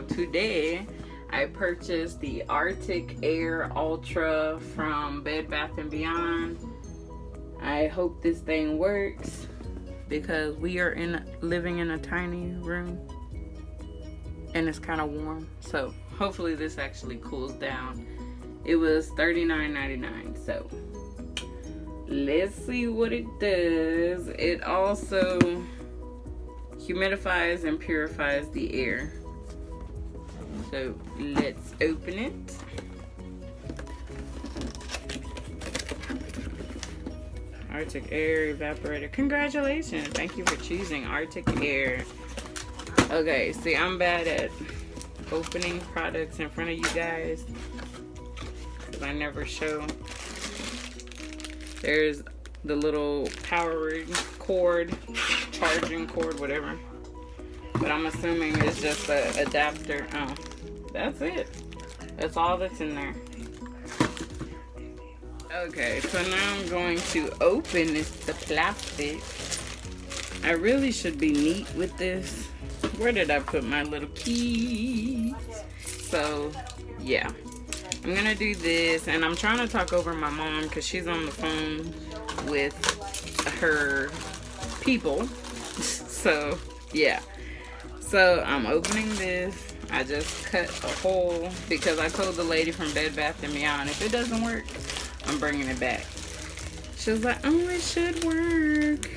today I purchased the Artic Air Ultra from Bed Bath & Beyond. I hope this thing works because we are living in a tiny room and it's kind of warm, so hopefully this actually cools down. It was $39.99, so let's see what it does. It also humidifies and purifies the air. So let's open it. Artic Air Evaporator. Congratulations. Thank you for choosing Artic Air. Okay, see, I'm bad at opening products in front of you guys because I never show. There's the little powering cord, charging cord, whatever. But I'm assuming it's just an adapter. Oh, that's it. That's all that's in there. Okay, so now I'm going to open the plastic. I really should be neat with this. Where did I put my little keys? So, yeah. I'm gonna do this, and I'm trying to talk over my mom because she's on the phone with her people. So, yeah. So, I'm opening this. I just cut a hole because I told the lady from Bed Bath & Beyond, if it doesn't work, I'm bringing it back. She was like, oh, it should work.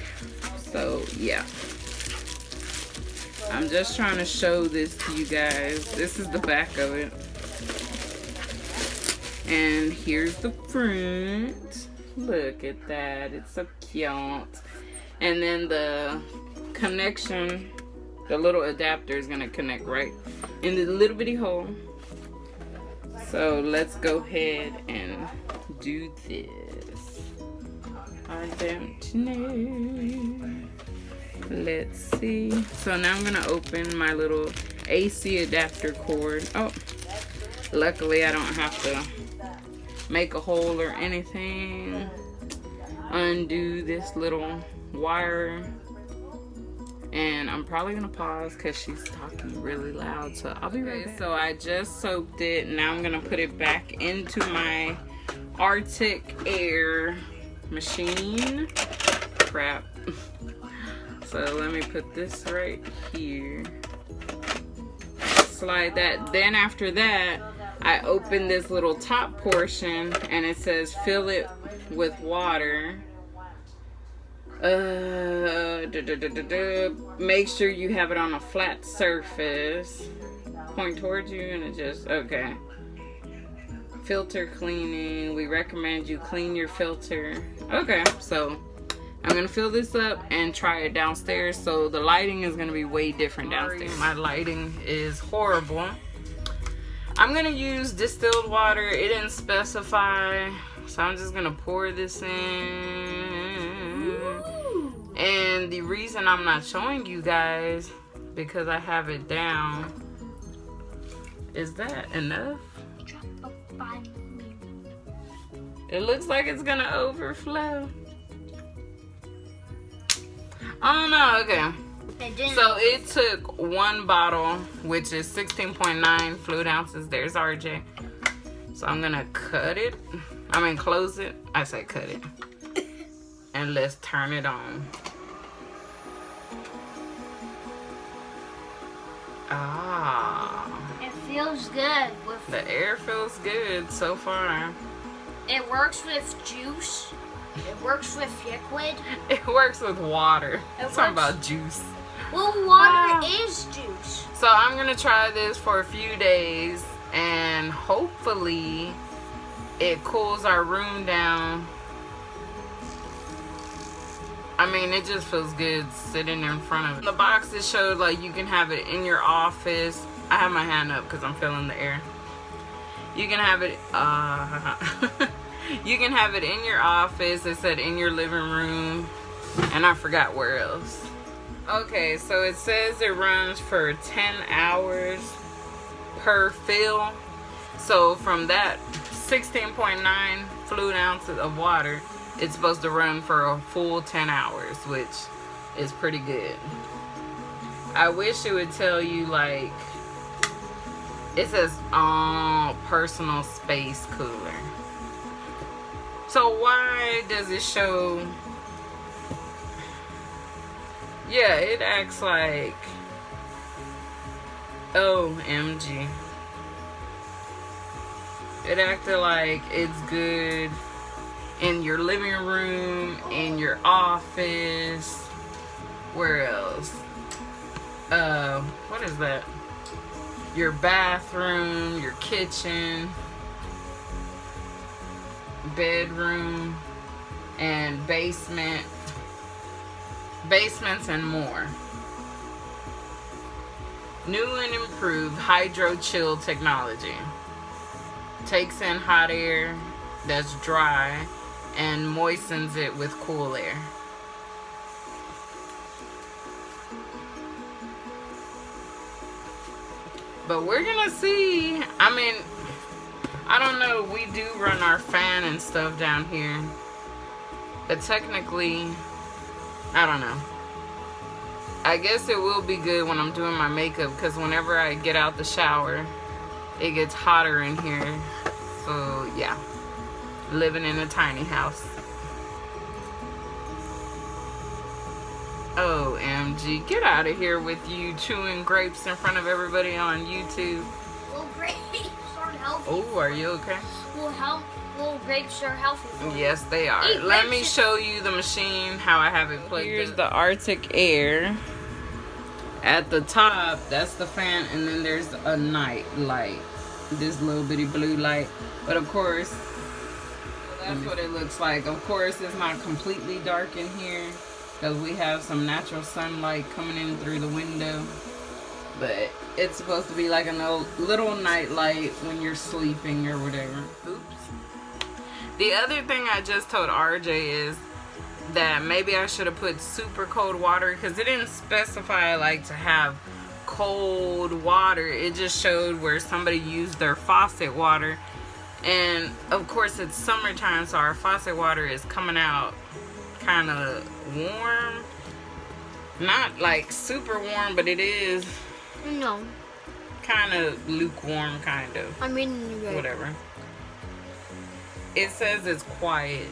So, yeah. I'm just trying to show this to you guys. This is the back of it. And here's the front. Look at that. It's so cute. And then the connection, the little adapter is going to connect right in the little bitty hole. So let's go ahead and do this. I don't know. Let's see. So now I'm gonna open my little AC adapter cord. Oh, luckily I don't have to make a hole or anything. Undo this little wire. And I'm probably gonna pause because she's talking really loud. So I'll be right back. So I just soaked it. Now I'm gonna put it back into my Artic Air machine. Crap. So let me put this right here. Slide that. Then after that, I open this little top portion and it says fill it with water. Make sure you have it on a flat surface. Point towards you and it just, okay. Filter cleaning. We recommend you clean your filter. Okay, so I'm gonna fill this up and try it downstairs. So the lighting is gonna be way different downstairs. My lighting is horrible. I'm gonna use distilled water. It didn't specify, so I'm just gonna pour this in. Ooh. And the reason I'm not showing you guys, because I have it down. Is that enough? It looks like it's gonna overflow. Oh no, okay. So it took one bottle, which is 16.9 fluid ounces. There's RJ. So I'm gonna cut it. I mean, close it. I say cut it. And let's turn it on. Ah. It feels good. The air feels good so far. It works with juice. It works with liquid. It works with water. It's talking about juice. Well, water is juice. So I'm gonna try this for a few days and hopefully it cools our room down. I mean, it just feels good sitting in front of it. The box it showed like you can have it in your office. I have my hand up because I'm feeling the air. You can have it you can have it in your office. It said in your living room, and I forgot where else. Okay, so it says it runs for 10 hours per fill. So from that 16.9 fluid ounces of water, it's supposed to run for a full 10 hours, which is pretty good. I wish it would tell you like It says personal space cooler. So why does it show? Yeah, it acts like OMG. It acted like it's good in your living room, in your office. Where else? What is that? Your bathroom, your kitchen, bedroom, and basement. Basements and more. New and improved hydro chill technology. Takes in hot air that's dry and moistens it with cool air. But we're gonna see. I mean, I don't know. We do run our fan and stuff down here. But technically, I don't know. I guess it will be good when I'm doing my makeup, because whenever I get out the shower, it gets hotter in here. So yeah, living in a tiny house. OMG, get out of here with you chewing grapes in front of everybody on YouTube. Well, grapes aren't healthy. Oh, are you okay? Well, grapes are healthy for you. Yes, they are. Let me show you the machine, how I have it plugged in. Here's the Artic air. At the top, that's the fan, and then there's a night light. This little bitty blue light. But of course, that's what it looks like. Of course, it's not completely dark in here, because we have some natural sunlight coming in through the window. But it's supposed to be like a little night light when you're sleeping or whatever. Oops. The other thing I just told RJ is that maybe I should have put super cold water, because it didn't specify like to have cold water. It just showed where somebody used their faucet water. And of course it's summertime, so our faucet water is coming out kind of warm. Not like super warm, but it is kind of lukewarm, kind of. I mean, whatever. It says it's quiet,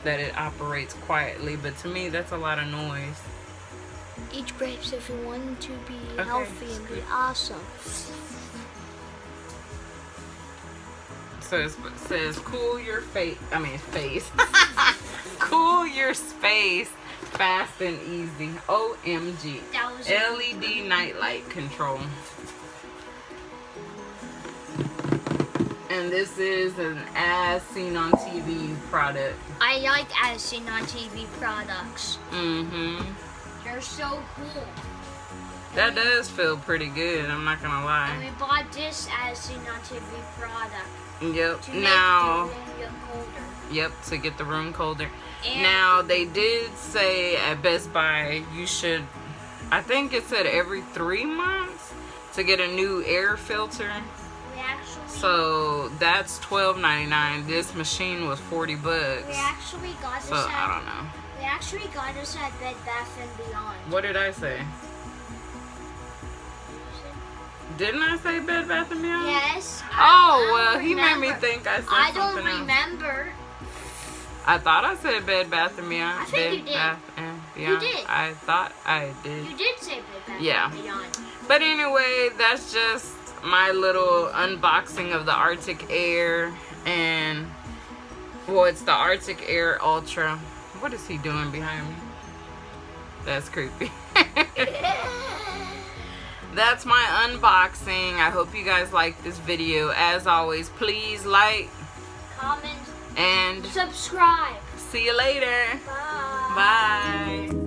that it operates quietly, but to me that's a lot of noise. Eat grapes if you want to be healthy and be awesome. So it says cool your face. Cool your space fast and easy. OMG. LED nightlight control. And this is an as seen on TV product. I like as seen on TV products. Mm-hmm. They're so cool. That does feel pretty good, I'm not gonna lie. And we bought this as seen on TV product. Yep. To make now, the room get colder. Yep, to get the room colder. And now, they did say at Best Buy you should, I think it said every 3 months, to get a new air filter. So that's $12.99. This machine was $40. We actually got this I don't know. We actually got this at Bed Bath and Beyond. What did I say? Didn't I say Bed Bath and Beyond? Yes. Well, he made me think I said something else. I don't remember. I thought I said Bed Bath and Beyond. I think you did. Bath and Beyond. You did. I thought I did. You did say Bed Bath and Beyond. But anyway, that's just my little unboxing of the Artic Air. And well, it's the Artic Air Ultra. What is he doing behind me? That's creepy. That's my unboxing. I hope you guys like this video. As always, please like, comment, and subscribe. See you later. Bye. Bye.